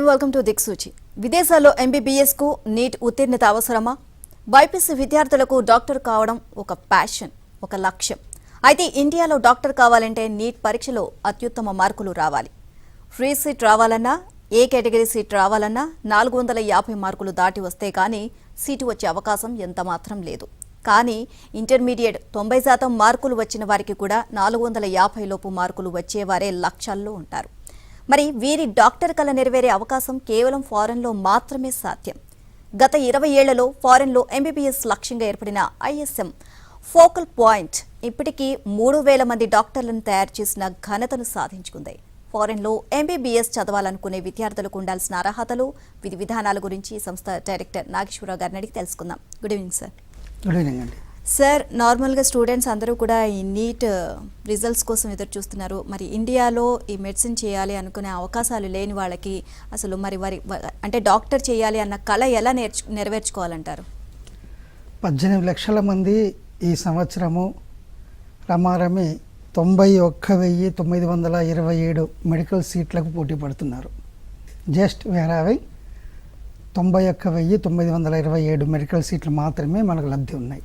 Welcome to దిక్సూచి. విదేశాల్లో MBBS కు నీట్ ఉత్తీర్ణత అవసరమా? బైపీసీ విద్యార్థులకు డాక్టర్ కావడం ఒక ప్యాషన్, ఒక లక్ష్యం. అయితే ఇండియాలో డాక్టర్ కావాలంటే నీట్ పరీక్షలో అత్యుత్తమ మార్కులు రావాలి. ఫ్రీ సీట్ రావాలన్నా, ఏ కేటగిరీ సీట్ రావాలన్నా 450 మార్కులు దాటి వస్తే కానీ సీటు వచ్చే అవకాశం ఎంత మాత్రం లేదు. కానీ ఇంటర్మీడియట్ 90% మార్కులు వచ్చిన వారికి కూడా 450 లోపు మార్కులు వచ్చేవారే లక్షల్లో ఉంటారు. మరి వీరి డాక్టర్ కల నెరవేరే అవకాశం కేవలం ఫారెన్లో మాత్రమే సాధ్యం. గత 20 ఏళ్లలో ఫారెన్లో ఎంబీబీఎస్ లక్ష్యంగా ఏర్పడిన ఐఎస్ఎం ఫోకల్ పాయింట్ ఇప్పటికీ 3000 మంది డాక్టర్లను తయారు చేసిన ఘనతను సాధించుకుంది. ఫారెన్లో ఎంబీబీఎస్ చదవాలనుకునే విద్యార్థులకు ఉండాల్సిన అర్హతలు, విధి విధానాల గురించి ఈ సంస్థ డైరెక్టర్ నాగేశ్వరరావు గారిని అడిగి తెలుసుకుందాం. Good evening sir. Good evening అండి. సార్, నార్మల్గా స్టూడెంట్స్ అందరూ కూడా ఈ నీట్ రిజల్ట్స్ కోసం ఎదురు చూస్తున్నారు. మరి ఇండియాలో ఈ మెడిసిన్ చేయాలి అనుకునే అవకాశాలు లేని వాళ్ళకి అసలు మరి వారి అంటే డాక్టర్ చేయాలి అన్న కళ ఎలా నెరవేర్చుకోవాలంటారు? 18 లక్షల మంది ఈ సంవత్సరము రమారమి 91,927 మెడికల్ సీట్లకు పోటీ పడుతున్నారు. జస్ట్ వేరావి 91,927 మెడికల్ సీట్లు మాత్రమే మనకు లబ్ధి ఉన్నాయి.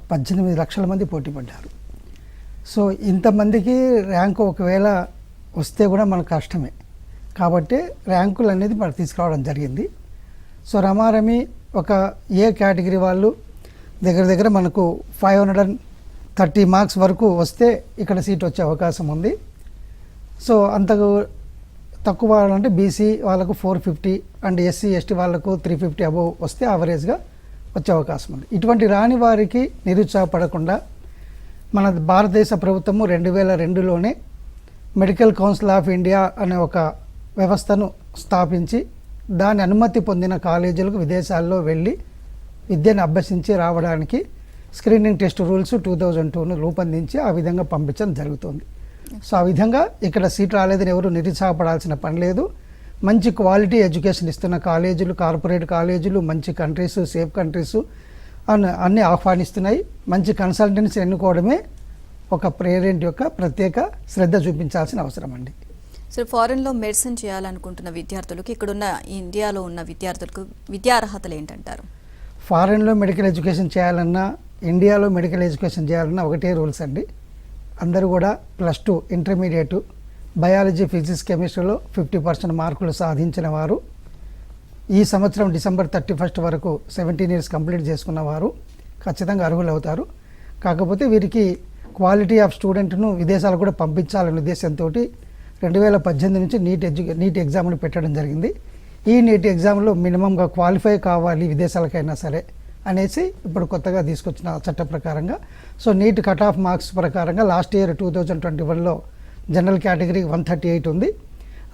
18 లక్షల మంది పోటీ పడ్డారు. సో ఇంతమందికి ర్యాంకు ఒకవేళ వస్తే కూడా మనకు కష్టమే. కాబట్టి ర్యాంకులు అనేది మనకు తీసుకురావడం జరిగింది. సో రమారమి ఒక ఏ కేటగిరీ వాళ్ళు దగ్గర మనకు 530 మార్క్స్ వరకు వస్తే ఇక్కడ సీట్ వచ్చే అవకాశం ఉంది. సో అంతకు తక్కువ అంటే బీసీ వాళ్ళకు 450 అండ్ ఎస్సీ ఎస్టీ వాళ్ళకు 350 అబోవ్ వస్తే యావరేజ్గా వచ్చే అవకాశం ఉంది. ఇటువంటి రాని వారికి నిరుత్సాహపడకుండా మన భారతదేశ ప్రభుత్వము 2002లోనే మెడికల్ కౌన్సిల్ ఆఫ్ ఇండియా అనే ఒక వ్యవస్థను స్థాపించి దాని అనుమతి పొందిన కాలేజీలకు విదేశాల్లో వెళ్ళి విద్యను అభ్యసించి రావడానికి స్క్రీనింగ్ టెస్ట్ రూల్స్ 2002ను రూపొందించి ఆ విధంగా పంపించడం జరుగుతుంది. సో ఆ విధంగా ఇక్కడ సీట్ రాలేదని ఎవరు నిరుత్సాహపడాల్సిన పని లేదు. మంచి క్వాలిటీ ఎడ్యుకేషన్ ఇస్తున్న కాలేజీలు, కార్పొరేట్ కాలేజీలు, మంచి కంట్రీస్, సేఫ్ కంట్రీస్ అన్నీ ఆహ్వానిస్తున్నాయి. మంచి కన్సల్టెన్సీ ఎన్నుకోవడమే ఒక పేరెంట్ యొక్క ప్రత్యేక శ్రద్ధ చూపించాల్సిన అవసరం అండి. సో ఫారెన్లో మెడిసిన్ చేయాలనుకుంటున్న విద్యార్థులకు ఇక్కడున్న ఇండియాలో ఉన్న విద్యార్థులకు విద్యా అర్హతలు ఏంటంటారు? ఫారెన్లో మెడికల్ ఎడ్యుకేషన్ చేయాలన్నా, ఇండియాలో మెడికల్ ఎడ్యుకేషన్ చేయాలన్నా ఒకటే రూల్స్ అండి. అందరూ కూడా +2 ఇంటర్మీడియట్ బయాలజీ, ఫిజిక్స్, కెమిస్ట్రీలో 50% మార్కులు సాధించిన వారు, ఈ సంవత్సరం డిసెంబర్ 31 వరకు 17 ఇయర్స్ కంప్లీట్ చేసుకున్న వారు ఖచ్చితంగా అర్హులు అవుతారు. కాకపోతే వీరికి క్వాలిటీ ఆఫ్ స్టూడెంట్ను విదేశాలకు కూడా పంపించాలనే ఉద్దేశంతో 2018 నుంచి నీట్ ఎగ్జామ్ను పెట్టడం జరిగింది. ఈ నీట్ ఎగ్జామ్లో మినిమంగా క్వాలిఫై కావాలి విదేశాలకైనా సరే అనేసి ఇప్పుడు కొత్తగా తీసుకొచ్చిన చట్ట ప్రకారంగా. So NEET cut off marks ప్రకారంగా లాస్ట్ ఇయర్ 2021లో జనరల్ కేటగిరీకి 138 ఉంది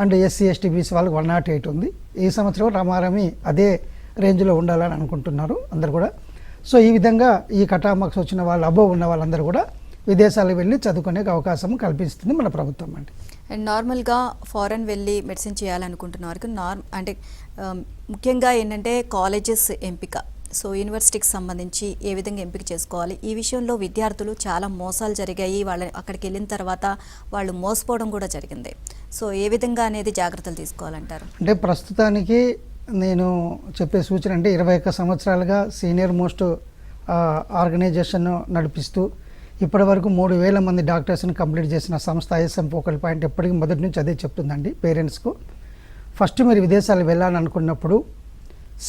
అండ్ ఎస్సీ ఎస్టీ బీసీ వాళ్ళకి 108 ఉంది. ఈ సంవత్సరం రమారమి అదే రేంజ్లో ఉండాలని అనుకుంటున్నారు అందరు కూడా. సో ఈ విధంగా ఈ కట్ ఆఫ్ మార్క్స్ వచ్చిన వాళ్ళు, అబోవ్ ఉన్న వాళ్ళందరూ కూడా విదేశాలకు వెళ్ళి చదువుకునే అవకాశం కల్పిస్తుంది మన ప్రభుత్వం అండి. అండ్ నార్మల్గా ఫారెన్ వెళ్ళి మెడిసిన్ చేయాలనుకుంటున్న వారికి అంటే ముఖ్యంగా ఏంటంటే కాలేజెస్ ఎంపిక, సో యూనివర్సిటీకి సంబంధించి ఏ విధంగా ఎంపిక చేసుకోవాలి, ఈ విషయంలో విద్యార్థులు చాలా మోసాలు జరిగాయి. అక్కడికి వెళ్ళిన తర్వాత వాళ్ళు మోసపోవడం కూడా జరిగింది. సో ఏ విధంగా అనేది జాగ్రత్తలు తీసుకోవాలంటారు? అంటే ప్రస్తుతానికి నేను చెప్పే సూచన అంటే 21 సంవత్సరాలుగా సీనియర్ మోస్ట్ ఆర్గనైజేషన్ నడిపిస్తూ ఇప్పటి వరకు 3000 మంది డాక్టర్స్ని కంప్లీట్ చేసిన సంస్థ ఐఎస్ఎం ఫోకల్ పాయింట్ ఎప్పటికీ మొదటి నుంచి అదే చెప్తుందండి పేరెంట్స్కు. ఫస్ట్ మీరు విదేశాలు వెళ్ళాలనుకున్నప్పుడు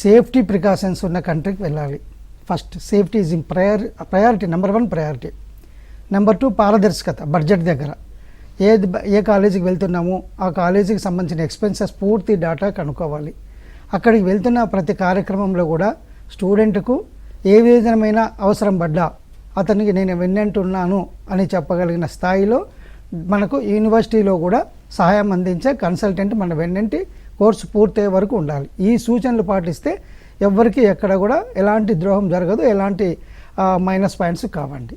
సేఫ్టీ ప్రికాషన్స్ ఉన్న కంట్రీకి వెళ్ళాలి. First safety is priority, number 1 priority. Number 2 పారదర్శకత, బడ్జెట్ దగ్గర ఏ కాలేజీకి వెళ్తున్నామో ఆ కాలేజీకి సంబంధించిన ఎక్స్పెన్సెస్ పూర్తి డేటా కనుక్కోవాలి. అక్కడికి వెళ్తున్న ప్రతి కార్యక్రమంలో కూడా స్టూడెంట్కు ఏ విధమైన అవసరం పడ్డా అతనికి నేను వెన్నంటున్నాను అని చెప్పగలిగిన స్థాయిలో మనకు యూనివర్సిటీలో కూడా సహాయం అందించే కన్సల్టెంట్ మన వెన్నంటి కోర్సు పూర్తయ్యే వరకు ఉండాలి. ఈ సూచనలు పాటిస్తే ఎవ్వరికి ఎక్కడ కూడా ఎలాంటి ద్రోహం జరగదు, ఎలాంటి మైనస్ పాయింట్స్ కావండి.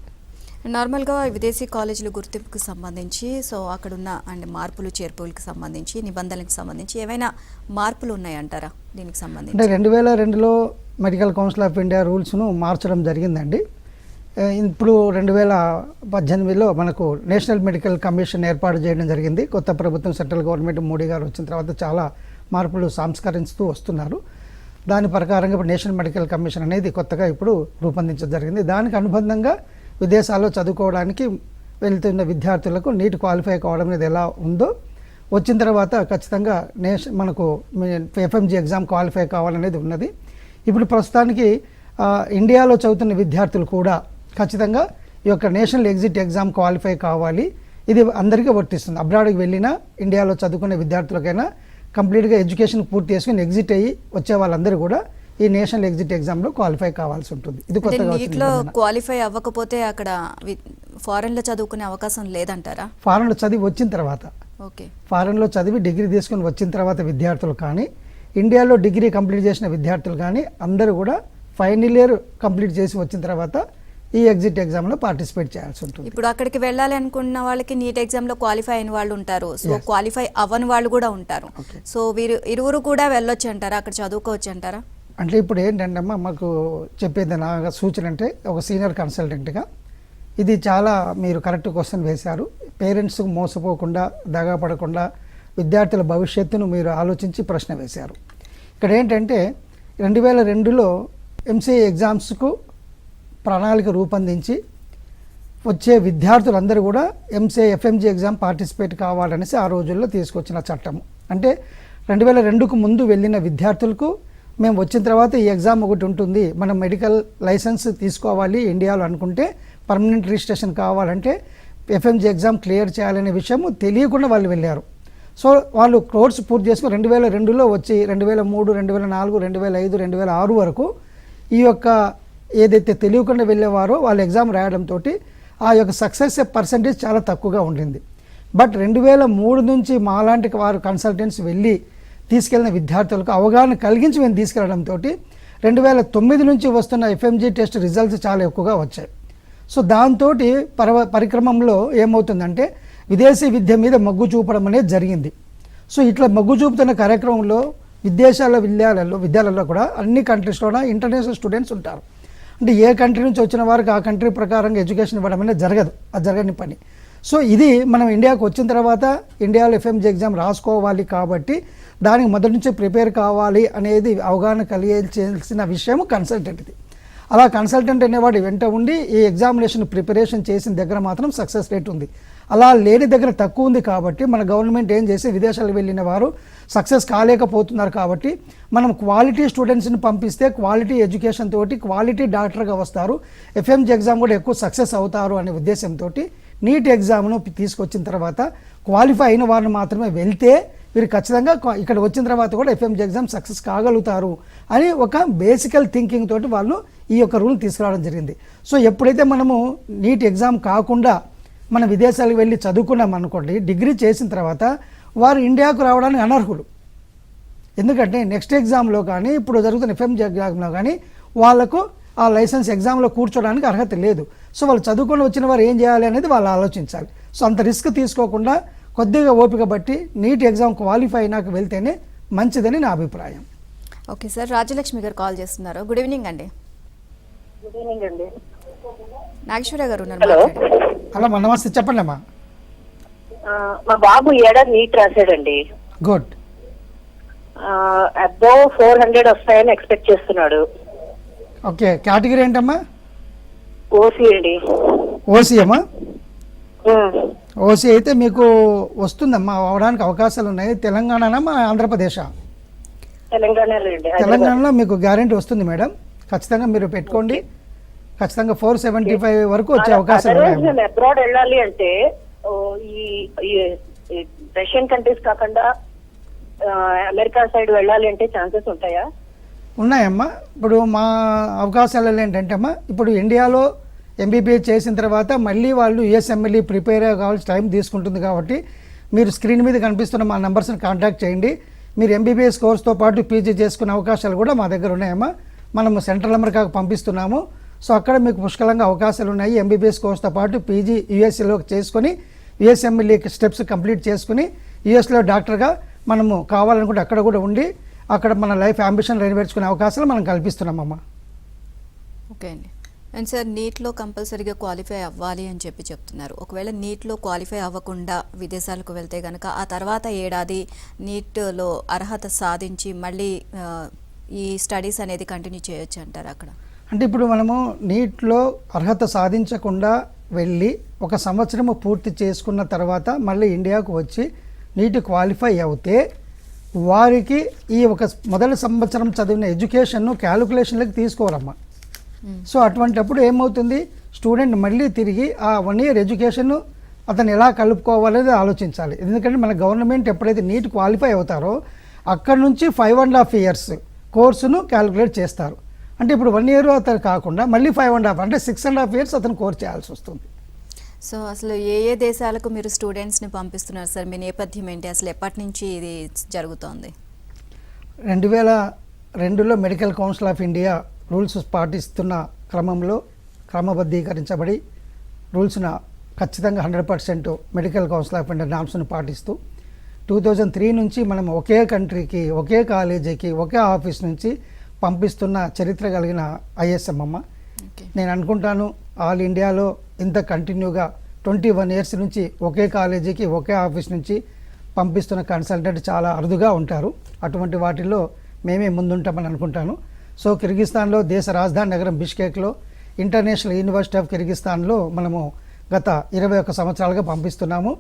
నార్మల్గా విదేశీ కాలేజీల గుర్తింపుకు సంబంధించి సో అక్కడున్న అండ్ మార్పులు చేర్పులకు సంబంధించి, నిబంధనలకు సంబంధించి ఏమైనా మార్పులు ఉన్నాయంటారా దీనికి సంబంధించి? అంటే 2002లో మెడికల్ కౌన్సిల్ ఆఫ్ ఇండియా రూల్స్ను మార్చడం జరిగిందండి. ఇప్పుడు 2018లో మనకు నేషనల్ మెడికల్ కమిషన్ ఏర్పాటు చేయడం జరిగింది. కొత్త ప్రభుత్వం, సెంట్రల్ గవర్నమెంట్ మోడీ గారు వచ్చిన తర్వాత చాలా మార్పులు సంస్కరిస్తూ వస్తున్నారు. దాని ప్రకారంగా ఇప్పుడు నేషనల్ మెడికల్ కమిషన్ అనేది కొత్తగా ఇప్పుడు రూపొందించడం జరిగింది. దానికి అనుబంధంగా విదేశాల్లో చదువుకోవడానికి వెళ్తున్న విద్యార్థులకు నీట్ క్వాలిఫై కావడం అనేది ఎలా ఉందో వచ్చిన తర్వాత ఖచ్చితంగా మనకు ఎఫ్ఎంజీ ఎగ్జామ్ క్వాలిఫై కావాలనేది ఉన్నది. ఇప్పుడు ప్రస్తుతానికి ఇండియాలో చదువుతున్న విద్యార్థులు కూడా ఖచ్చితంగా ఈ యొక్క నేషనల్ ఎగ్జిట్ ఎగ్జామ్ క్వాలిఫై కావాలి. ఇది అందరికీ వర్తిస్తుంది. అబ్రాడ్కి వెళ్ళినా ఇండియాలో చదువుకునే విద్యార్థులకైనా కంప్లీట్గా ఎడ్యుకేషన్ పూర్తి చేసుకుని ఎగ్జిట్ అయ్యి వచ్చే వాళ్ళందరూ కూడా ఈ నేషనల్ ఎగ్జిట్ ఎగ్జామ్లో క్వాలిఫై కావాల్సి ఉంటుంది. ఇది కొత్తగా నీట్లో క్వాలిఫై అవ్వకపోతే అక్కడ ఫారెన్లో చదువుకునే అవకాశం లేదంటారా? ఫారెన్లో చదివి వచ్చిన తర్వాత ఫారెన్లో చదివి డిగ్రీ తీసుకుని వచ్చిన తర్వాత విద్యార్థులు కానీ ఇండియాలో డిగ్రీ కంప్లీట్ చేసిన విద్యార్థులు కానీ అందరూ కూడా ఫైనల్ ఇయర్ కంప్లీట్ చేసి వచ్చిన తర్వాత ఈ ఎగ్జిట్ ఎగ్జామ్లో పార్టిసిపేట్ చేయాల్సి ఉంటుంది. ఇప్పుడు అక్కడికి వెళ్ళాలి అనుకున్న వాళ్ళకి నీట్ ఎగ్జామ్లో క్వాలిఫై అయిన వాళ్ళు ఉంటారు, సో క్వాలిఫై అవ్వని వాళ్ళు కూడా ఉంటారు. సో వీరు ఇరువురు కూడా వెళ్ళొచ్చు అంటారా, అక్కడ చదువుకోవచ్చు అంటారా? అంటే ఇప్పుడు ఏంటంటే అమ్మా మాకు చెప్పేది నా సూచన అంటే ఒక సీనియర్ కన్సల్టెంట్గా ఇది చాలా మీరు కరెక్ట్ క్వశ్చన్ వేశారు. పేరెంట్స్ మోసపోకుండా దగాపడకుండా విద్యార్థుల భవిష్యత్తును మీరు ఆలోచించి ప్రశ్న వేశారు. ఇక్కడ ఏంటంటే 2002లో ఎంసీఏ ఎగ్జామ్స్కు ప్రణాళిక రూపొందించి వచ్చే విద్యార్థులందరూ కూడా ఎంసీఏ ఎఫ్ఎంజీ ఎగ్జామ్ పార్టిసిపేట్ కావాలనేసి ఆ రోజుల్లో తీసుకొచ్చిన చట్టము. అంటే 2002కు ముందు వెళ్ళిన విద్యార్థులకు మేము వచ్చిన తర్వాత ఈ ఎగ్జామ్ ఒకటి ఉంటుంది, మనం మెడికల్ లైసెన్స్ తీసుకోవాలి ఇండియాలో అనుకుంటే పర్మనెంట్ రిజిస్ట్రేషన్ కావాలంటే ఎఫ్ఎంజీ ఎగ్జామ్ క్లియర్ చేయాలనే విషయం తెలియకుండా వాళ్ళు వెళ్ళారు. సో వాళ్ళు కోర్సు పూర్తి చేసుకుని 2002లో వచ్చి 2003, 2004, 2005, 2006 వరకు ఈ యొక్క ఏదైతే తెలియకుండా వెళ్ళేవారో వాళ్ళు ఎగ్జామ్ రాయడంతో ఆ యొక్క సక్సెస్ పర్సంటేజ్ చాలా తక్కువగా ఉండింది. బట్ 2003 నుంచి మాలాంటి వారు కన్సల్టెంట్స్ వెళ్ళి తీసుకెళ్లిన విద్యార్థులకు అవగాహన కలిగించి మేము తీసుకెళ్లడంతో 2009 నుంచి వస్తున్న ఎఫ్ఎంజీ టెస్ట్ రిజల్ట్స్ చాలా ఎక్కువగా వచ్చాయి. సో దాంతో పరిక్రమంలో ఏమవుతుందంటే విదేశీ విద్య మీద మొగ్గు చూపడం అనేది జరిగింది. సో ఇట్లా మొగ్గు చూపుతున్న కార్యక్రమంలో విద్యాలయాల్లో కూడా అన్ని కంట్రీస్లోనే ఇంటర్నేషనల్ స్టూడెంట్స్ ఉంటారు. అంటే ఏ కంట్రీ నుంచి వచ్చిన వారికి ఆ కంట్రీ ప్రకారంగా ఎడ్యుకేషన్ ఇవ్వడం అనేది జరగదు, అది జరగని పని. సో ఇది మనం ఇండియాకు వచ్చిన తర్వాత ఇండియాలో ఎఫ్ఎంజీ ఎగ్జామ్ రాసుకోవాలి కాబట్టి దానికి మొదటి నుంచి ప్రిపేర్ కావాలి అనేది అవగాహన కలిగించాల్సిన విషయం కన్సల్టెంట్ది. అలా కన్సల్టెంట్ అనేవాడు వెంట ఉండి ఈ ఎగ్జామినేషన్ ప్రిపరేషన్ చేసిన దగ్గర మాత్రం సక్సెస్ రేట్ ఉంది. అలా లేని దగ్గర తక్కువ ఉంది కాబట్టి మన గవర్నమెంట్ ఏం చేసి విదేశాలకు వెళ్ళిన వారు సక్సెస్ కాలేకపోతున్నారు కాబట్టి మనం క్వాలిటీ స్టూడెంట్స్ని పంపిస్తే క్వాలిటీ ఎడ్యుకేషన్ తోటి క్వాలిటీ డాక్టర్గా వస్తారు, ఎఫ్ఎంజీ ఎగ్జామ్ కూడా ఎక్కువ సక్సెస్ అవుతారు అనే ఉద్దేశంతో నీట్ ఎగ్జామ్ను తీసుకొచ్చిన తర్వాత క్వాలిఫై అయిన వారిని మాత్రమే వెళ్తే వీరు ఖచ్చితంగా ఇక్కడ వచ్చిన తర్వాత కూడా ఎఫ్ఎంజీ ఎగ్జామ్ సక్సెస్ కాగలుగుతారు అని ఒక బేసికల్ థింకింగ్ తోటి వాళ్ళు ఈ యొక్క రూల్ తీసుకురావడం జరిగింది. సో ఎప్పుడైతే మనము నీట్ ఎగ్జామ్ కాకుండా మన విదేశాలకు వెళ్ళి చదువుకున్నాం అనుకోండి, డిగ్రీ చేసిన తర్వాత వారు ఇండియాకు రావడానికి అనర్హులు. ఎందుకంటే నెక్స్ట్ ఎగ్జామ్లో కానీ ఇప్పుడు జరుగుతున్న ఎఫ్ఎంజీ ఎగ్జామ్లో కానీ వాళ్ళకు ఆ లైసెన్స్ ఎగ్జామ్లో కూర్చోడానికి అర్హత లేదు. సో వాళ్ళు చదువుకొని వచ్చిన వారు ఏం చేయాలి అనేది వాళ్ళు ఆలోచించాలి. సో అంత రిస్క్ తీసుకోకుండా కొద్దిగా ఓపిక బట్టి నీట్ ఎగ్జామ్ క్వాలిఫై అయినాక వెళ్తేనే మంచిదని నా అభిప్రాయం. ఓకే సార్, రాజలక్ష్మి గారు కాల్ చేస్తున్నారు. గుడ్ ఈవినింగ్ అండి. గుడ్ ఈవినింగ్ అండి. నాగేశ్వర గారు ఉన్నారు. హలో అమ్మా, నమస్తే, చెప్పండి అమ్మా. మా బాబు ఏడాది నీట్ రాశాడండి. గుడ్. అబౌవ్ 400 వస్తాయని ఎక్స్పెక్ట్ చేస్తున్నాడు. ఓకే, కేటగిరీ ఏంటమ్మా? ఓసీ అండి. ఓసీ అమ్మా. ఓసీ అయితే మీకు వస్తుందమ్మా, అవడానికి అవకాశాలు ఉన్నాయి. తెలంగాణనా ఆంధ్రప్రదేశ్? తెలంగాణలో మీకు గ్యారెంటీ వస్తుంది మేడం, ఖచ్చితంగా మీరు పెట్టుకోండి. ఖచ్చితంగా 475 వరకు వచ్చే అవకాశాలు ఉన్నాయి. అబ్రాడ్ వెళ్ళాలి అంటే ఈ రష్యన్ కంట్రీస్ కాకుండా అమెరికా సైడ్ వెళ్ళాలి అంటే ఛాన్సెస్ ఉంటాయా? ఉన్నాయమ్మా. ఇప్పుడు మా అవకాశాలు ఏంటంటే అమ్మా, ఇప్పుడు ఇండియాలో ఎంబీబీఎస్ చేసిన తర్వాత మళ్ళీ వాళ్ళు యూఎస్ఎంఎల్ఈ ప్రిపేర్ కావాల్సిన టైం తీసుకుంటుంది కాబట్టి మీరు స్క్రీన్ మీద కనిపిస్తున్న మా నెంబర్స్ని కాంటాక్ట్ చేయండి. మీరు ఎంబీబీఎస్ కోర్స్తో పాటు పీజీ చేసుకునే అవకాశాలు కూడా మా దగ్గర ఉన్నాయమ్మా. మనము సెంట్రల్ అమెరికాకు పంపిస్తున్నాము. సో అక్కడ మీకు పుష్కలంగా అవకాశాలు ఉన్నాయి. ఎంబీబీఎస్ కోర్స్తో పాటు పీజీ యూఎస్ఏలో చేసుకొని యూఎస్ఎంఎల్ఈ స్టెప్స్ కంప్లీట్ చేసుకుని యూఎస్లో డాక్టర్గా మనము కావాలనుకుంటే అక్కడ కూడా ఉండి అక్కడ మన లైఫ్ అంబిషన్ నెరవేర్చుకునే అవకాశాలు మనం కల్పిస్తున్నామమ్మా. ఓకే అండి. అండ్ సార్ నీట్లో కంపల్సరీగా క్వాలిఫై అవ్వాలి అని చెప్తున్నారు. ఒకవేళ నీట్లో క్వాలిఫై అవ్వకుండా విదేశాలకు వెళ్తే కనుక ఆ తర్వాత ఏడాది నీట్లో అర్హత సాధించి మళ్ళీ ఈ స్టడీస్ అనేది కంటిన్యూ చేయొచ్చు అంటారు అక్కడ? అంటే ఇప్పుడు మనము నీట్లో అర్హత సాధించకుండా వెళ్ళి 1 సంవత్సరము పూర్తి చేసుకున్న తర్వాత మళ్ళీ ఇండియాకు వచ్చి నీట్ క్వాలిఫై అవుతే వారికి ఈ మొదటి సంవత్సరం చదివిన ఎడ్యుకేషన్ను క్యాలిక్యులేషన్లకు తీసుకోరమ్మా. సో అటువంటిప్పుడు ఏమవుతుంది, స్టూడెంట్ మళ్ళీ తిరిగి ఆ 1 ఇయర్ ఎడ్యుకేషన్ అతను ఎలా కలుపుకోవాలనేది ఆలోచించాలి. ఎందుకంటే మన గవర్నమెంట్ ఎప్పుడైతే నీట్ క్వాలిఫై అవుతారో అక్కడ నుంచి 5.5 ఇయర్స్ కోర్సును క్యాలిక్యులేట్ చేస్తారు. అంటే ఇప్పుడు 1 ఇయర్ అతను కాకుండా మళ్ళీ 5.5 అంటే 6.5 ఇయర్స్ అతను కోర్స్ చేయాల్సి వస్తుంది. సో అసలు ఏ దేశాలకు మీరు స్టూడెంట్స్ని పంపిస్తున్నారు సార్? మీ నేపథ్యం ఏంటి? అసలు ఎప్పటి నుంచి ఇది జరుగుతోంది? 2002లో medical council of India rules పాటిస్తున్న క్రమంలో క్రమబద్ధీకరించబడి రూల్స్ను ఖచ్చితంగా 100% మెడికల్ కౌన్సిల్ ఆఫ్ ఇండియా నామ్స్ను పాటిస్తూ 2003 నుంచి మనం ఒకే కంట్రీకి, ఒకే కాలేజీకి, ఒకే ఆఫీస్ నుంచి పంపిస్తున్న చరిత్ర కలిగిన ఐఎస్ఎం అమ్మ. నేను అనుకుంటాను ఆల్ ఇండియాలో ఇంత కంటిన్యూగా 21 ఇయర్స్ నుంచి ఒకే కాలేజీకి, ఒకే ఆఫీస్ నుంచి పంపిస్తున్న కన్సల్టెంట్ చాలా అరుదుగా ఉంటారు. అటువంటి వాటిల్లో మేమే ముందుంటామని అనుకుంటాను. సో కిర్గిస్తాన్లో దేశ రాజధాని నగరం బిష్కేక్లో ఇంటర్నేషనల్ యూనివర్సిటీ ఆఫ్ కిర్గిస్తాన్లో మనము గత 21 సంవత్సరాలుగా పంపిస్తున్నాము.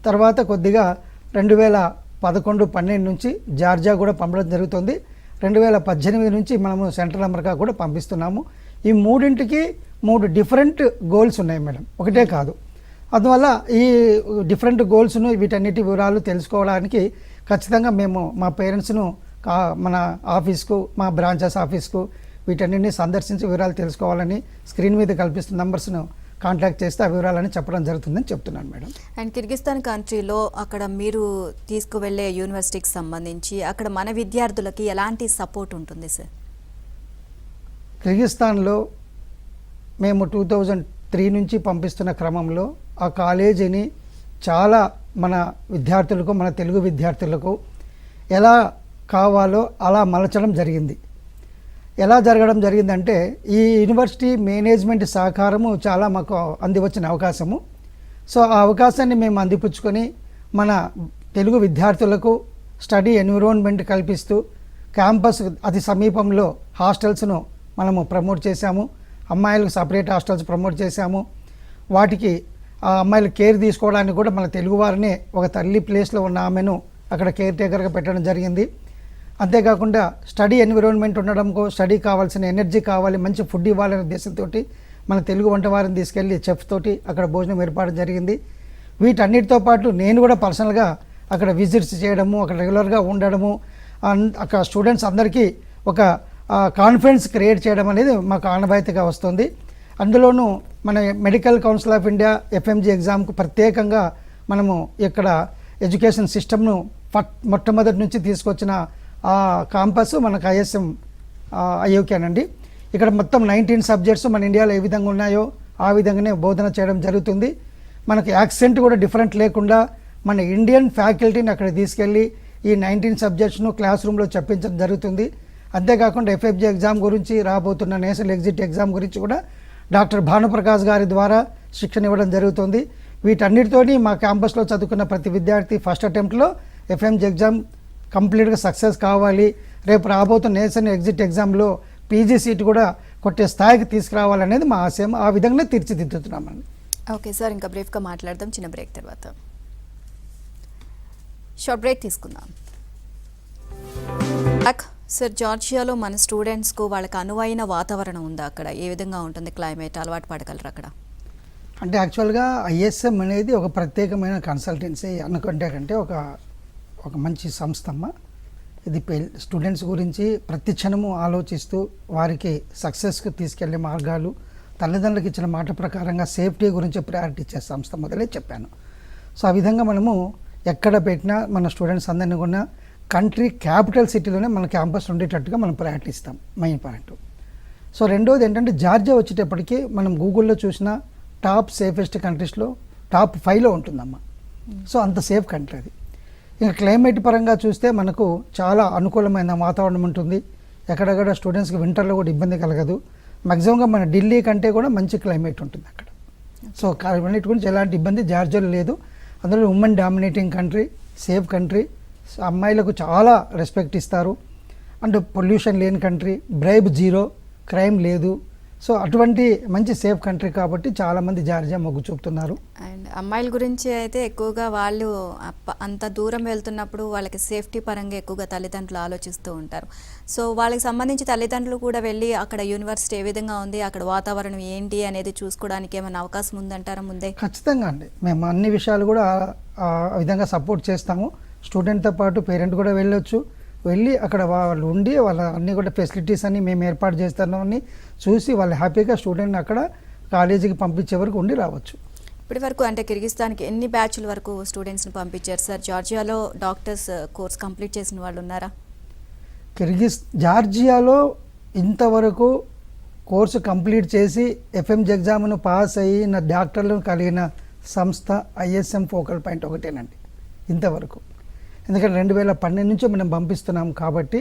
తర్వాత కొద్దిగా 2011-12 నుంచి జార్జియా కూడా పంపడం జరుగుతుంది. 2018 నుంచి మనము సెంట్రల్ అమెరికా కూడా పంపిస్తున్నాము. ఈ మూడింటికి 3 డిఫరెంట్ గోల్స్ ఉన్నాయి మేడం, ఒకటే కాదు. అందువల్ల ఈ డిఫరెంట్ గోల్స్ను వీటన్నిటి వివరాలు తెలుసుకోవడానికి ఖచ్చితంగా మేము మా పేరెంట్స్ను మన ఆఫీస్కు, మా బ్రాంచెస్ ఆఫీస్కు వీటన్నిటిని సందర్శించి వివరాలు తెలుసుకోవాలని స్క్రీన్ మీద కల్పిస్తున్న నంబర్స్ను కాంటాక్ట్ చేస్తే ఆ వివరాలని చెప్పడం జరుగుతుందని చెప్తున్నాను మేడం. అండ్ కిర్గిస్తాన్ కంట్రీలో అక్కడ మీరు తీసుకువెళ్ళే యూనివర్సిటీకి సంబంధించి అక్కడ మన విద్యార్థులకి ఎలాంటి సపోర్ట్ ఉంటుంది సార్? కిర్గిస్తాన్లో మేము 2003 నుంచి పంపిస్తున్న క్రమంలో ఆ కాలేజీని చాలా మన విద్యార్థులకు, మన తెలుగు విద్యార్థులకు ఎలా కావాలో అలా మలచడం జరిగింది. ఎలా జరగడం జరిగిందంటే ఈ యూనివర్సిటీ మేనేజ్మెంట్ సహకారము చాలా మాకు అందివచ్చిన అవకాశము. సో ఆ అవకాశాన్ని మేము అందిపుచ్చుకొని మన తెలుగు విద్యార్థులకు స్టడీ ఎన్విరాన్మెంట్ కల్పిస్తూ క్యాంపస్ అతి సమీపంలో హాస్టల్స్ను మనము ప్రమోట్ చేశాము. అమ్మాయిలకు సపరేట్ హాస్టల్స్ ప్రమోట్ చేశాము. వాటికి ఆ అమ్మాయిలు కేర్ తీసుకోవడానికి కూడా మన తెలుగు వారినే ఒక తల్లి ప్లేస్లో ఉన్న ఆమెను అక్కడ కేర్ టేకర్గా పెట్టడం జరిగింది. అంతేకాకుండా స్టడీ ఎన్విరాన్మెంట్ ఉండడంకో స్టడీ కావాల్సిన ఎనర్జీ కావాలి, మంచి ఫుడ్ ఇవ్వాలనే ఉద్దేశంతో మన తెలుగు వంటవారిని తీసుకెళ్ళి చెఫ్ తోటి అక్కడ భోజనం ఏర్పాటు జరిగింది. వీటన్నిటితో పాటు నేను కూడా పర్సనల్గా అక్కడ విజిట్స్ చేయడము, అక్కడ రెగ్యులర్గా ఉండడము, అక్కడ స్టూడెంట్స్ అందరికీ ఒక కాన్ఫిడెన్స్ క్రియేట్ చేయడం అనేది మాకు ఆనవాయితీగా వస్తుంది. అందులోనూ మన medical council of India FMG ఎగ్జామ్కు ప్రత్యేకంగా మనము ఇక్కడ ఎడ్యుకేషన్ సిస్టమ్ను మొట్టమొదటి నుంచి తీసుకొచ్చిన ఆ క్యాంపస్ మనకు ISM IUCAN. ఇక్కడ మొత్తం 19 సబ్జెక్ట్స్ మన ఇండియాలో ఏ విధంగా ఉన్నాయో ఆ విధంగానే బోధన చేయడం జరుగుతుంది. మనకి యాక్సెంట్ కూడా డిఫరెంట్ లేకుండా మన ఇండియన్ ఫ్యాకల్టీని అక్కడ తీసుకెళ్ళి ఈ 19 సబ్జెక్ట్స్ను క్లాస్ రూమ్లో చెప్పించడం జరుగుతుంది. అంతేకాకుండా FFG ఎగ్జామ్ గురించి, రాబోతున్న నేషనల్ ఎగ్జిట్ ఎగ్జామ్ గురించి కూడా డాక్టర్ భానుప్రకాష్ గారి ద్వారా శిక్షణ ఇవ్వడం జరుగుతుంది. వీటన్నిటితోని మా క్యాంపస్లో చదువుకున్న ప్రతి విద్యార్థి ఫస్ట్ అటెంప్ట్లో FMG ఎగ్జామ్ కంప్లీట్గా సక్సెస్ కావాలి, రేపు రాబోతున్న నేషనల్ ఎగ్జిట్ ఎగ్జామ్లో PG సీట్ కూడా కొట్టే స్థాయికి తీసుకురావాలనేది మా ఆశయం. ఆ విధంగా తీర్చిదిద్దుతున్నామండి. ఓకే సార్, ఇంకా బ్రీఫ్గా మాట్లాడదాం చిన్న బ్రేక్ తర్వాత. షార్ట్ బ్రేక్ తీసుకుందాం. సార్, జార్జియాలో మన స్టూడెంట్స్కు వాళ్ళకి అనువైన వాతావరణం ఉందా? అక్కడ ఏ విధంగా ఉంటుంది క్లైమేట్? అలవాటు పడగలరు అక్కడ? అంటే యాక్చువల్గా ISM అనేది ఒక ప్రత్యేకమైన కన్సల్టెన్సీ కంటే ఒక మంచి సంస్థమ్మ. ఇది స్టూడెంట్స్ గురించి ప్రతి క్షణము ఆలోచిస్తూ వారికి సక్సెస్కి తీసుకెళ్లే మార్గాలు, తల్లిదండ్రులకు ఇచ్చిన మాట ప్రకారంగా సేఫ్టీ గురించి ప్రయారిటీ ఇచ్చే సంస్థ మొదలే చెప్పాను. సో ఆ విధంగా మనము ఎక్కడ పెట్టినా మన స్టూడెంట్స్ అందరినీ కూడా కంట్రీ క్యాపిటల్ సిటీలోనే మన క్యాంపస్ ఉండేటట్టుగా మనం ప్రయారిటీ ఇస్తాం, మెయిన్ పాయింట్. సో రెండోది ఏంటంటే జార్జియా వచ్చేటప్పటికి మనం గూగుల్లో చూసిన టాప్ సేఫెస్ట్ కంట్రీస్లో టాప్ 5లో ఉంటుందమ్మా. సో అంత సేఫ్ కంట్రీ అది. ఇంకా క్లైమేట్ పరంగా చూస్తే మనకు చాలా అనుకూలమైన వాతావరణం ఉంటుంది. ఎక్కడెక్కడ స్టూడెంట్స్కి వింటర్లో కూడా ఇబ్బంది కలగదు. మ్యాక్సిమంగా మన ఢిల్లీ కంటే కూడా మంచి క్లైమేట్ ఉంటుంది అక్కడ. సో అన్నిటి గురించి ఎలాంటి ఇబ్బంది జార్జియాలో లేదు. అందులో women dominating country, safe country, అమ్మాయిలకు చాలా రెస్పెక్ట్ ఇస్తారు. అండ్ పొల్యూషన్ లేని కంట్రీ, బ్రైబ్ జీరో, క్రైమ్ లేదు. సో అటువంటి మంచి సేఫ్ కంట్రీ కాబట్టి చాలామంది జార్జియా మొగ్గు చూపుతున్నారు. అండ్ అమ్మాయిల గురించి అయితే ఎక్కువగా వాళ్ళు అంత దూరం వెళ్తున్నప్పుడు వాళ్ళకి సేఫ్టీ పరంగా ఎక్కువగా తల్లిదండ్రులు ఆలోచిస్తూ ఉంటారు. సో వాళ్ళకి సంబంధించి తల్లిదండ్రులు కూడా వెళ్ళి అక్కడ యూనివర్సిటీ ఏ విధంగా ఉంది, అక్కడ వాతావరణం ఏంటి అనేది చూసుకోవడానికి ఏమైనా అవకాశం ఉందంటారా ముందే? ఖచ్చితంగా అండి, మేము అన్ని విషయాలు కూడా ఆ విధంగా సపోర్ట్ చేస్తాము. స్టూడెంట్తో పాటు పేరెంట్ కూడా వెళ్ళొచ్చు, వెళ్ళి అక్కడ వాళ్ళు ఉండి వాళ్ళ అన్ని కూడా ఫెసిలిటీస్ అన్ని మేము ఏర్పాటు చేస్తున్నామని చూసి వాళ్ళు హ్యాపీగా స్టూడెంట్ని అక్కడ కాలేజీకి పంపించే వరకు ఉండి రావచ్చు. ఇప్పటి వరకు అంటే కిర్గిస్తాన్కి ఎన్ని బ్యాచ్ల వరకు స్టూడెంట్స్ని పంపించారు సార్? జార్జియాలో డాక్టర్స్ కోర్స్ కంప్లీట్ చేసిన వాళ్ళు ఉన్నారా? జార్జియాలో ఇంతవరకు కోర్సు కంప్లీట్ చేసి ఎఫ్ఎంజీ ఎగ్జామ్ను పాస్ అయిన డాక్టర్లను కలిగిన సంస్థ ఐఎస్ఎం ఫోకల్ పాయింట్ ఒకటేనండి ఇంతవరకు. ఎందుకంటే 2012 నుంచి మనం పంపిస్తున్నాం కాబట్టి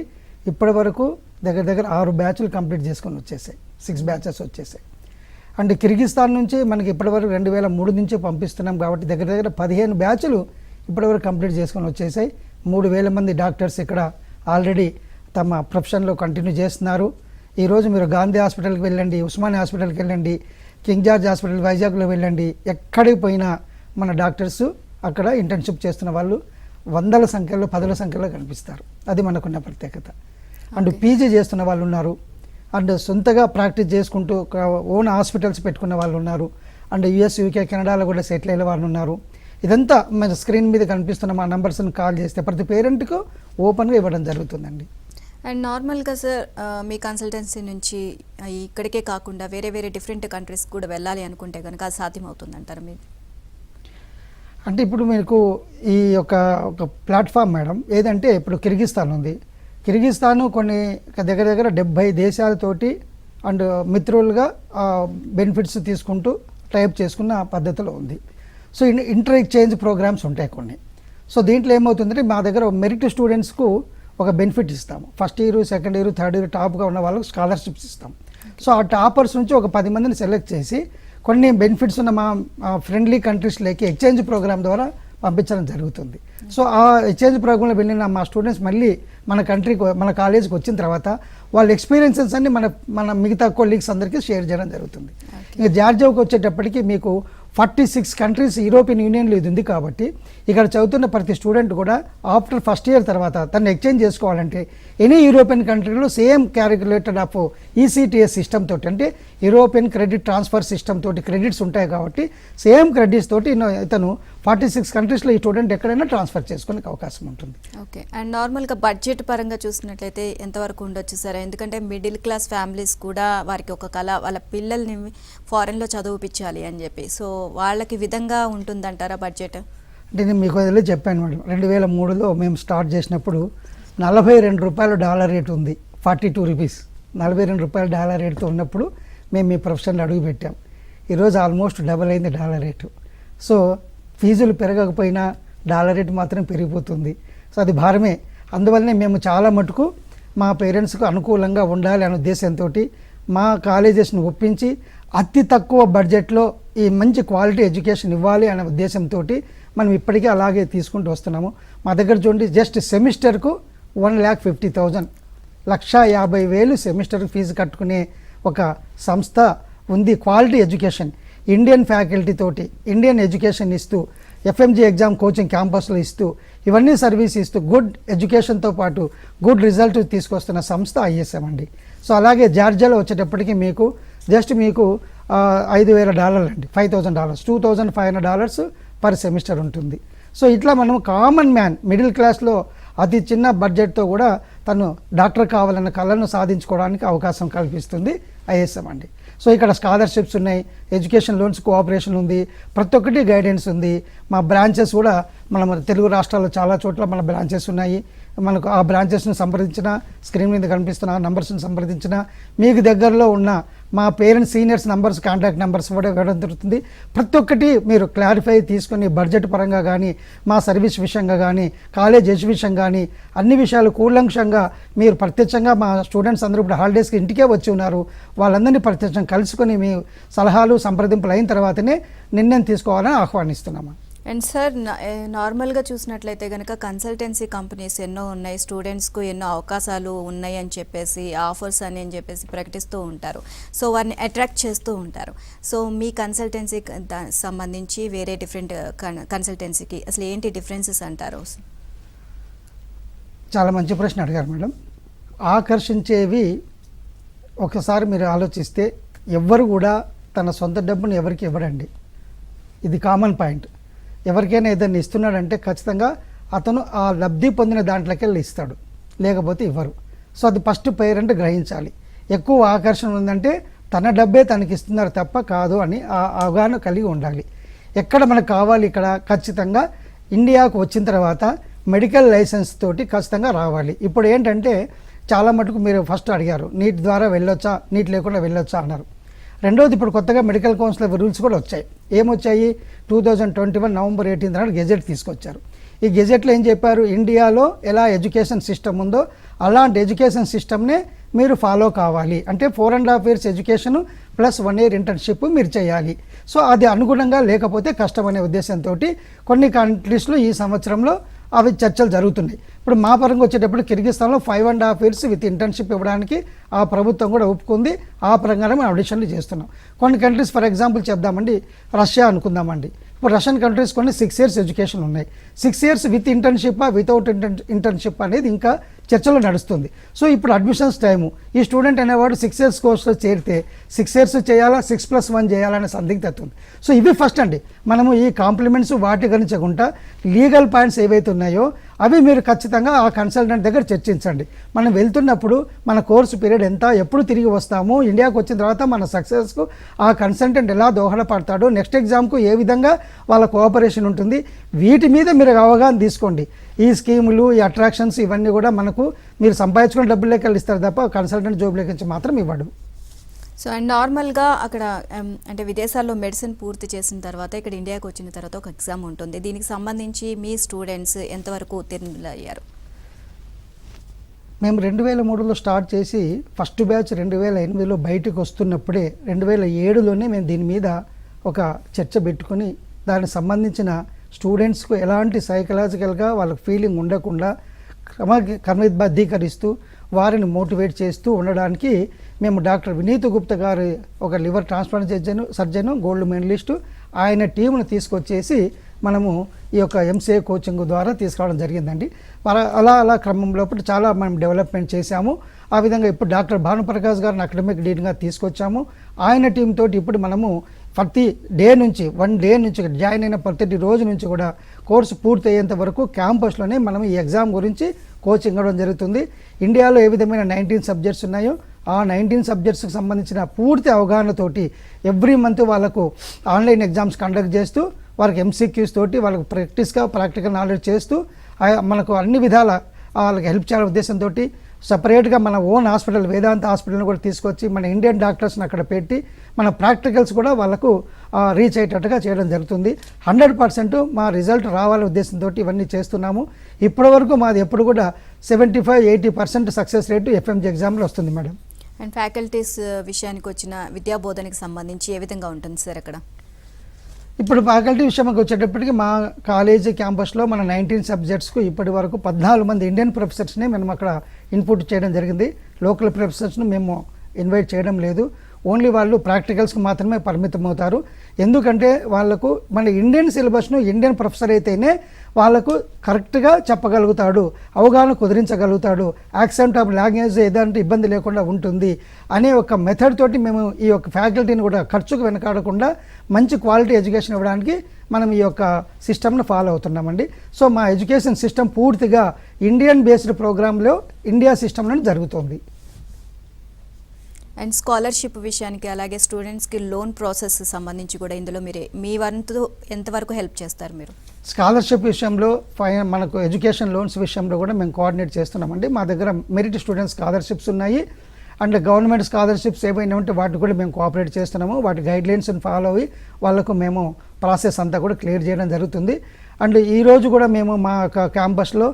ఇప్పటి వరకు దగ్గర 6 బ్యాచ్లు కంప్లీట్ చేసుకొని వచ్చేసాయి, 6 బ్యాచెస్ వచ్చేసాయి. అండ్ కిర్గిస్తాన్ నుంచి మనకి ఇప్పటివరకు 2003 నుంచి పంపిస్తున్నాం కాబట్టి దగ్గర 15 బ్యాచ్లు ఇప్పటివరకు కంప్లీట్ చేసుకొని వచ్చేసాయి. 3000 మంది డాక్టర్స్ ఇక్కడ ఆల్రెడీ తమ ప్రొఫెషన్లో కంటిన్యూ చేస్తున్నారు. ఈరోజు మీరు గాంధీ హాస్పిటల్కి వెళ్ళండి, ఉస్మానియా హాస్పిటల్కి వెళ్ళండి, కింగ్ జార్జ్ హాస్పిటల్ వైజాగ్లో వెళ్ళండి, ఎక్కడికి పోయినా మన డాక్టర్స్ అక్కడ ఇంటర్న్షిప్ చేస్తున్న వాళ్ళు వందల సంఖ్యలో 10ల సంఖ్యలో కనిపిస్తారు. అది మనకున్న ప్రత్యేకత. అండ్ పీజీ చేస్తున్న వాళ్ళు ఉన్నారు, అండ్ సొంతగా ప్రాక్టీస్ చేసుకుంటూ ఓన్ హాస్పిటల్స్ పెట్టుకున్న వాళ్ళు ఉన్నారు, అండ్ యూఎస్, యూకే, కెనడాలో కూడా సెటిల్ అయిన వాళ్ళు ఉన్నారు. ఇదంతా మన స్క్రీన్ మీద కనిపిస్తున్న మా నంబర్స్ని కాల్ చేస్తే ప్రతి పేరెంట్కు ఓపెన్గా ఇవ్వడం జరుగుతుందండి. అండ్ నార్మల్గా సార్ మీ కన్సల్టెన్సీ నుంచి ఇక్కడికే కాకుండా వేరే వేరే డిఫరెంట్ కంట్రీస్ కూడా వెళ్ళాలి అనుకుంటే కనుక అది సాధ్యమవుతుందంటారు మీరు? అంటే ఇప్పుడు మీకు ఈ ఒక ప్లాట్ఫామ్ మేడం ఏదంటే ఇప్పుడు కిర్గిస్తాన్ ఉంది. కిర్గిస్తాను కొన్ని దగ్గర 70 దేశాలతోటి అండ్ మిత్రులుగా బెనిఫిట్స్ తీసుకుంటూ టైప్ చేసుకున్న పద్ధతిలో ఉంది. సో ఇంటర్ ఎక్స్చేంజ్ ప్రోగ్రామ్స్ ఉంటాయి కొన్ని. సో దీంట్లో ఏమవుతుందంటే మా దగ్గర మెరిట్ స్టూడెంట్స్కు ఒక బెనిఫిట్ ఇస్తాము. First year, second year, third year టాప్గా ఉన్న వాళ్ళకు స్కాలర్షిప్స్ ఇస్తాం. సో ఆ టాపర్స్ నుంచి ఒక 10 మందిని సెలెక్ట్ చేసి కొన్ని బెనిఫిట్స్ ఉన్న మా ఫ్రెండ్లీ కంట్రీస్లోకి ఎక్స్చేంజ్ ప్రోగ్రామ్ ద్వారా పంపించడం జరుగుతుంది. సో ఆ ఎక్స్చేంజ్ ప్రోగ్రాంలో వెళ్ళిన మా స్టూడెంట్స్ మళ్ళీ మన కాలేజీకి వచ్చిన తర్వాత వాళ్ళ ఎక్స్పీరియన్సెస్ అన్ని మన మిగతా కొలీగ్స్ అందరికీ షేర్ చేయడం జరుగుతుంది. ఇంకా జార్జియాకి వచ్చేటప్పటికి మీకు 46 కంట్రీస్ యూరోపియన్ యూనియన్లో ఇది ఉంది కాబట్టి ఇక్కడ చదువుతున్న ప్రతి స్టూడెంట్ కూడా ఆఫ్టర్ ఫస్ట్ ఇయర్ తర్వాత తను ఎక్స్చేంజ్ చేసుకోవాలంటే ఎనీ యూరోపియన్ కంట్రీలో same calculated of ECTS system తోటి, అంటే యూరోపియన్ క్రెడిట్ ట్రాన్స్ఫర్ సిస్టమ్ తోటి క్రెడిట్స్ ఉంటాయి కాబట్టి సేమ్ క్రెడిట్స్ తోటి ఇతను 46 కంట్రీస్లో ఈ స్టూడెంట్ ఎక్కడైనా ట్రాన్స్ఫర్ చేసుకునే అవకాశం ఉంటుంది. ఓకే. అండ్ నార్మల్గా బడ్జెట్ పరంగా చూసినట్లయితే ఎంతవరకు ఉండొచ్చు సార్? ఎందుకంటే మిడిల్ క్లాస్ ఫ్యామిలీస్ కూడా వారికి ఒక కళ, వాళ్ళ పిల్లల్ని ఫారెన్లో చదివిపించాలి అని చెప్పి, సో వాళ్ళకి విధంగా ఉంటుందంటారా బడ్జెట్? అంటే నేను మీకు వదిలే చెప్పాను మేడం, 2003లో మేము స్టార్ట్ చేసినప్పుడు $42 రేటు ఉంది, 42 రూపీస్, $42 రేటుతో ఉన్నప్పుడు మేము ఈ ప్రొఫెషన్లో అడుగు పెట్టాం. ఈరోజు ఆల్మోస్ట్ డబల్ అయింది డాలర్ రేటు. సో ఫీజులు పెరగకపోయినా డాలర్ రేటు మాత్రం పెరిగిపోతుంది. సో అది భారమే. అందువల్లనే మేము చాలా మటుకు మా పేరెంట్స్కు అనుకూలంగా ఉండాలి అనే ఉద్దేశంతో మా కాలేజెస్ని ఒప్పించి అతి తక్కువ బడ్జెట్లో ఈ మంచి క్వాలిటీ ఎడ్యుకేషన్ ఇవ్వాలి అనే ఉద్దేశంతో మనం ఇప్పటికీ అలాగే తీసుకుంటూ వస్తున్నాము. మా దగ్గర చూడండి, జస్ట్ సెమిస్టర్కు 1,50,000 1,50,000 సెమిస్టర్ ఫీజు కట్టుకునే ఒక సంస్థ ఉంది. క్వాలిటీ ఎడ్యుకేషన్, ఇండియన్ ఫ్యాకల్టీ తోటి ఇండియన్ ఎడ్యుకేషన్ ఇస్తూ, ఎఫ్ఎంజీ ఎగ్జామ్ కోచింగ్ క్యాంపస్లో ఇస్తూ, ఇవన్నీ సర్వీస్ ఇస్తూ గుడ్ ఎడ్యుకేషన్తో పాటు గుడ్ రిజల్ట్ తీసుకొస్తున్న సంస్థ ఐఎస్ఎం అండి. సో అలాగే జార్జియాలో వచ్చేటప్పటికి మీకు జస్ట్ మీకు $5,000 అండి, $5,000, $2,500 పర్ సెమిస్టర్ ఉంటుంది. సో ఇట్లా మనం కామన్ మ్యాన్ మిడిల్ క్లాస్లో అతి చిన్న బడ్జెట్తో కూడా తను డాక్టర్ కావాలన్న కళను సాధించుకోవడానికి అవకాశం కల్పిస్తుంది ఐఎస్ఎం అండి. సో ఇక్కడ స్కాలర్షిప్స్ ఉన్నాయి, ఎడ్యుకేషన్ లోన్స్ కోఆపరేషన్ ఉంది, ప్రతి ఒక్కటి గైడెన్స్ ఉంది. మా బ్రాంచెస్ కూడా మన తెలుగు రాష్ట్రాల్లో చాలా చోట్ల మన బ్రాంచెస్ ఉన్నాయి. మనకు ఆ బ్రాంచెస్ని సంప్రదించిన, స్క్రీన్ మీద కనిపిస్తున్న ఆ నంబర్స్ని సంప్రదించిన, మీకు దగ్గరలో ఉన్న మా parents seniors numbers, contact numbers కూడా ఇవ్వడం జరుగుతుంది. ప్రతి ఒక్కటి మీరు క్లారిఫై తీసుకొని బడ్జెట్ పరంగా కానీ, మా సర్వీస్ విషయంగా కానీ, కాలేజ్ ఎడ్యుకేషన్ కానీ అన్ని విషయాలు కూలంకషంగా మీరు ప్రత్యక్షంగా మా స్టూడెంట్స్ అందరూ ఇప్పుడు హాలిడేస్కి ఇంటికే వచ్చి ఉన్నారు, వాళ్ళందరినీ ప్రత్యక్షంగా కలుసుకొని మీ సలహాలు సంప్రదింపులు అయిన తర్వాతనే నిర్ణయం తీసుకోవాలని ఆహ్వానిస్తున్నాము. అండ్ సార్, నార్మల్గా చూసినట్లయితే కనుక కన్సల్టెన్సీ కంపెనీస్ ఎన్నో ఉన్నాయి, స్టూడెంట్స్కు ఎన్నో అవకాశాలు ఉన్నాయి అని చెప్పేసి, ఆఫర్స్ అని చెప్పేసి ప్రకటిస్తూ ఉంటారు. సో వారిని అట్రాక్ట్ చేస్తూ ఉంటారు. సో మీ కన్సల్టెన్సీ సంబంధించి వేరే డిఫరెంట్ కన్సల్టెన్సీకి అసలు ఏంటి డిఫరెన్సెస్ అంటారు? చాలా మంచి ప్రశ్న అడిగారు మేడం. ఆకర్షించేవి ఒకసారి మీరు ఆలోచిస్తే ఎవ్వరు కూడా తన సొంత డబ్బును ఎవరికి ఇవ్వడండి. ఇది కామన్ పాయింట్. ఎవరికైనా ఏదైనా ఇస్తున్నాడంటే ఖచ్చితంగా అతను ఆ లబ్ధి పొందిన దాంట్లోకి వెళ్ళి ఇస్తాడు, లేకపోతే ఇవ్వరు. సో అది ఫస్ట్ పేరెంట్ గ్రహించాలి. ఎక్కువ ఆకర్షణ ఉందంటే తన డబ్బే తనకి ఇస్తున్నారు తప్ప కాదు అని ఆ అవగాహన కలిగి ఉండాలి. ఎక్కడ మనకు కావాలి, ఇక్కడ ఖచ్చితంగా ఇండియాకు వచ్చిన తర్వాత మెడికల్ లైసెన్స్ తోటి ఖచ్చితంగా రావాలి. ఇప్పుడు ఏంటంటే చాలా మటుకు మీరు ఫస్ట్ అడిగారు, నీట్ ద్వారా వెళ్ళొచ్చా, నీట్ లేకుండా వెళ్ళొచ్చా అన్నారు. రెండోది, ఇప్పుడు కొత్తగా మెడికల్ కౌన్సిల్ రూల్స్ కూడా వచ్చాయి. ఏమొచ్చాయి? 2021 నవంబర్ 18 నాడు గెజెట్ తీసుకొచ్చారు. ఈ గెజెట్లో ఏం చెప్పారు? ఇండియాలో ఎలా ఎడ్యుకేషన్ సిస్టమ్ ఉందో అలాంటి ఎడ్యుకేషన్ సిస్టమ్నే మీరు ఫాలో కావాలి. అంటే 4.5 years education plus 1 year internship మీరు చేయాలి. సో అది అనుగుణంగా లేకపోతే కష్టమనే ఉద్దేశంతో కొన్ని కంట్రీస్లో ఈ సంవత్సరంలో అవి చర్చలు జరుగుతున్నాయి. ఇప్పుడు మా పరంగా వచ్చేటప్పుడు కిర్గిస్తాన్లో 5.5 years విత్ ఇంటర్న్షిప్ ఇవ్వడానికి ఆ ప్రభుత్వం కూడా ఒప్పుకుంది. ఆ పరంగానే మనం ఆడిషన్లు చేస్తున్నాం. కొన్ని కంట్రీస్ ఫర్ ఎగ్జాంపుల్ చెప్దామండి, రష్యా అనుకుందామండి. ఇప్పుడు రష్యన్ కంట్రీస్ కొన్ని 6 years ఎడ్యుకేషన్ ఉన్నాయి. 6 years with internship without internship అనేది ఇంకా చర్చలో నడుస్తుంది. సో ఇప్పుడు అడ్మిషన్స్ టైము, ఈ స్టూడెంట్ అనేవాడు 6 years కోర్సులో చేరితే 6 years చేయాలా, 6+1 చేయాలనే సందిగ్ధత ఉంది. సో ఇవి ఫస్ట్ అండి. మనము ఈ కాంప్లిమెంట్స్ వాటి గణించకుండా లీగల్ పాయింట్స్ ఏవైతే ఉన్నాయో అవి మీరు ఖచ్చితంగా ఆ కన్సల్టెంట్ దగ్గర చర్చించండి. మనం వెళ్తున్నప్పుడు మన కోర్సు పీరియడ్ ఎంత, ఎప్పుడు తిరిగి వస్తాము, ఇండియాకు వచ్చిన తర్వాత మన సక్సెస్కు ఆ కన్సల్టెంట్ ఎలా దోహదపడతాడు, నెక్స్ట్ ఎగ్జామ్కు ఏ విధంగా వాళ్ళ కోఆపరేషన్ ఉంటుంది, వీటి మీద మీరు అవగాహన తీసుకోండి. ఈ స్కీములు, ఈ అట్రాక్షన్స్ ఇవన్నీ కూడా మనకు మీరు సంపాదించుకున్న డబ్బుల్లోకి వెళ్ళి ఇస్తారు తప్ప కన్సల్టెంట్ జాబ్లోకి నుంచి మాత్రం ఇవ్వడు. సో అండ్ నార్మల్గా అక్కడ అంటే విదేశాల్లో మెడిసిన్ పూర్తి చేసిన తర్వాత ఇక్కడ ఇండియాకి వచ్చిన తర్వాత ఒక ఎగ్జామ్ ఉంటుంది. దీనికి సంబంధించి మీ స్టూడెంట్స్ ఎంతవరకు ఉత్తీర్ణులు అయ్యారు? మేము 2003లో స్టార్ట్ చేసి ఫస్ట్ బ్యాచ్ 2008లో బయటకు వస్తున్నప్పుడే 2007లోనే మేము దీని మీద ఒక చర్చ పెట్టుకొని దానికి సంబంధించిన స్టూడెంట్స్కు ఎలాంటి సైకలాజికల్గా వాళ్ళకి ఫీలింగ్ ఉండకుండా క్రమబద్ధీకరిస్తూ వారిని మోటివేట్ చేస్తూ ఉండడానికి మేము డాక్టర్ వినీత్ గుప్తా గారు, ఒక liver transplant surgeon, gold medallist, ఆయన టీంను తీసుకొచ్చేసి మనము ఈ యొక్క ఎంసీఏ కోచింగ్ ద్వారా తీసుకురావడం జరిగిందండి. అలా క్రమంలో చాలా మనం డెవలప్మెంట్ చేశాము. ఆ విధంగా ఇప్పుడు డాక్టర్ భానుప్రకాష్ గారిని అకాడమిక్ డీన్గా తీసుకొచ్చాము. ఆయన టీంతో ఇప్పుడు మనము ప్రతి డే నుంచి 1 day నుంచి జాయిన్ అయిన ప్రతి రోజు నుంచి కూడా కోర్సు పూర్తి అయ్యేంత వరకు క్యాంపస్లోనే మనం ఈ ఎగ్జామ్ గురించి కోచింగ్ ఇవ్వడం జరుగుతుంది. ఇండియాలో ఏ విధమైన 19 సబ్జెక్ట్స్ ఉన్నాయో ఆ 19 సబ్జెక్ట్స్కి సంబంధించిన పూర్తి అవగాహనతోటి ఎవ్రీ మంత్ వాళ్ళకు ఆన్లైన్ ఎగ్జామ్స్ కండక్ట్ చేస్తూ వాళ్ళకి ఎంసీక్యూస్ తోటి వాళ్ళకు ప్రాక్టికల్ నాలెడ్జ్ చేస్తూ మనకు అన్ని విధాల వాళ్ళకి హెల్ప్ చేయాలనే ఉద్దేశంతో సపరేట్గా మన ఓన్ హాస్పిటల్, వేదాంత హాస్పిటల్ని కూడా తీసుకొచ్చి మన ఇండియన్ డాక్టర్స్ని అక్కడ పెట్టి మన ప్రాక్టికల్స్ కూడా వాళ్ళకు రీచ్ అయ్యేటట్టుగా చేయడం జరుగుతుంది. 100% మా రిజల్ట్ రావాలనే ఉద్దేశంతో ఇవన్నీ చేస్తున్నాము. ఇప్పటివరకు మాది ఎప్పుడు కూడా 75-80% సక్సెస్ రేటు ఎఫ్ఎంజీ ఎగ్జామ్లో వస్తుంది మేడం. అండ్ ఫ్యాకల్టీస్ విషయానికి వచ్చిన విద్యా బోధనకి సంబంధించి ఏ విధంగా ఉంటుంది సార్ అక్కడ? ఇప్పుడు ఫ్యాకల్టీ విషయంకి వచ్చేటప్పటికి మా కాలేజీ క్యాంపస్లో మన 19 సబ్జెక్ట్స్కు ఇప్పటి వరకు 14 మంది ఇండియన్ ప్రొఫెసర్స్ని మేము అక్కడ ఇన్పుట్ చేయడం జరిగింది. లోకల్ ప్రొఫెసర్స్ను మేము ఇన్వైట్ చేయడం లేదు. ఓన్లీ వాళ్ళు ప్రాక్టికల్స్కి మాత్రమే పరిమితం అవుతారు. ఎందుకంటే వాళ్ళకు మన ఇండియన్ సిలబస్ను ఇండియన్ ప్రొఫెసర్ అయితేనే వాళ్ళకు కరెక్ట్గా చెప్పగలుగుతాడు, అవగాహన కుదిరించగలుగుతాడు, యాక్సెంట్ ఆఫ్ లాంగ్వేజ్ ఏదంటే ఇబ్బంది లేకుండా ఉంటుంది అనే ఒక మెథడ్ తోటి మేము ఈ యొక్క ఫ్యాకల్టీని కూడా ఖర్చుకు వెనకాడకుండా మంచి క్వాలిటీ ఎడ్యుకేషన్ ఇవ్వడానికి మనం ఈ యొక్క సిస్టమ్ను ఫాలో అవుతున్నామండి. సో మా ఎడ్యుకేషన్ సిస్టమ్ పూర్తిగా ఇండియన్ బేస్డ్ ప్రోగ్రాంలో ఇండియా సిస్టంలో జరుగుతుంది. అండ్ స్కాలర్షిప్ విషయానికి అలాగే స్టూడెంట్స్కి లోన్ ప్రాసెస్ సంబంధించి కూడా ఇందులో మీరు మీ వంతు ఎంతవరకు హెల్ప్ చేస్తారు మీరు? స్కాలర్షిప్ విషయంలో మనకు ఎడ్యుకేషన్ లోన్స్ విషయంలో కూడా మేము కోఆర్డినేట్ చేస్తున్నామండి. మా దగ్గర మెరిట్ స్టూడెంట్స్ స్కాలర్షిప్స్ ఉన్నాయి అండ్ గవర్నమెంట్ స్కాలర్షిప్స్ ఏవైనా ఉంటే వాటికి కూడా మేము కోఆపరేట్ చేస్తున్నాము. వాటి గైడ్లైన్స్ని ఫాలో అయ్యి వాళ్ళకు మేము ప్రాసెస్ అంతా కూడా క్లియర్ చేయడం జరుగుతుంది. అండ్ ఈరోజు కూడా మేము మా క్యాంపస్లో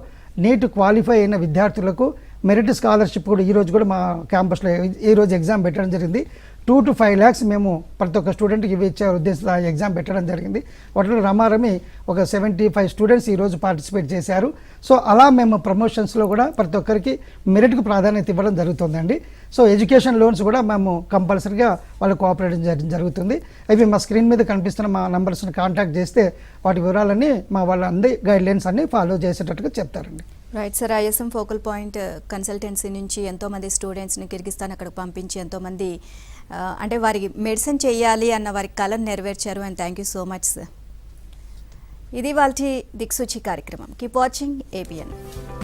నీట్ క్వాలిఫై అయిన విద్యార్థులకు మెరిట్ స్కాలర్షిప్ కూడా ఈరోజు కూడా మా క్యాంపస్లో ఈరోజు ఎగ్జామ్ పెట్టడం జరిగింది. 2 to 5 lakhs మేము ప్రతి ఒక్క స్టూడెంట్కి ఇచ్చే ఉద్దేశంతో ఎగ్జామ్ పెట్టడం జరిగింది. వాటిలో రమారమి ఒక 75 స్టూడెంట్స్ ఈరోజు పార్టిసిపేట్ చేశారు. సో అలా మేము ప్రమోషన్స్లో కూడా ప్రతి ఒక్కరికి మెరిట్కు ప్రాధాన్యత ఇవ్వడం జరుగుతుందండి. సో ఎడ్యుకేషన్ లోన్స్ కూడా మేము కంపల్సరీగా వాళ్ళు కోఆపరేట్ చేయడం జరుగుతుంది. అవి మా స్క్రీన్ మీద కనిపిస్తున్న మా నంబర్స్ని కాంటాక్ట్ చేస్తే వాటి వివరాలన్నీ మా వాళ్ళందరి గైడ్లైన్స్ అన్ని ఫాలో చేసేటట్టుగా చెప్తారండి. Right sir, ISM focal point consultancy నుంచి ఎంతోమంది స్టూడెంట్స్ని కిర్గిస్తాన్ అక్కడికి పంపించి ఎంతోమంది అంటే వారికి మెడిసిన్ చేయాలి అన్న వారి కళను నెరవేర్చారు. And thank you so much sir. ఇది వాళ్ళ దిక్సూచి కార్యక్రమం. Keep watching ABN.